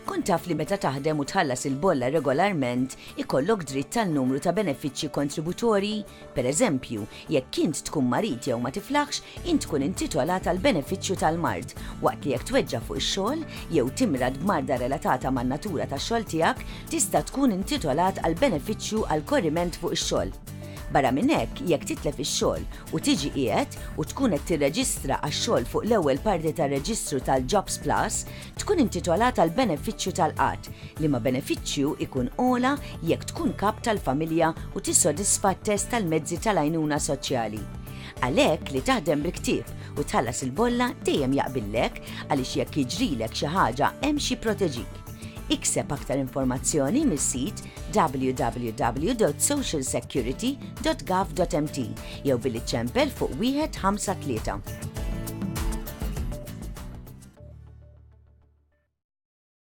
Kont taf li meta taħdem u tħallas il-bolla regolarment ikollok dritt tal-numru ta' benefiċċji kontributorji. Per eżempju, jekk int tkun marit jew ma tiflaħx, int tkun intitolat għal benefiċċju tal-Mard, waqt li jekk tweġġa' fuq ix-xogħol jew timrad b'marda relatata man-natura tax-xogħol tiegħek, tista' tkun intitolat għal benefiċċju għal korriment fuq ix-xogħol. Barra minn hekk, jekk titlef ix-xogħol u tiġi qiegħed u tkun qed tirreġistra għax-xogħol fuq l-ewwel parti tar-reġistru tal-Jobs Plus, tkun intitolat għal benefiċċju tal-qatt li ma benefiċċju ikun ogħla jekk tkun kap tal-familja u tissodisfa t-test tal-mezzi tal-għajnuna soċjali. Għalhekk li taħdem bil-ktieb u tħallas il-bolla dejjem jaqbillek għaliex jekk jiġrilek xi ħaġa hemm xi proteġik. Ikseb aktar informazzjoni mis-sit www.socialsecurity.gov.mt jew billi ċempel fuq 153.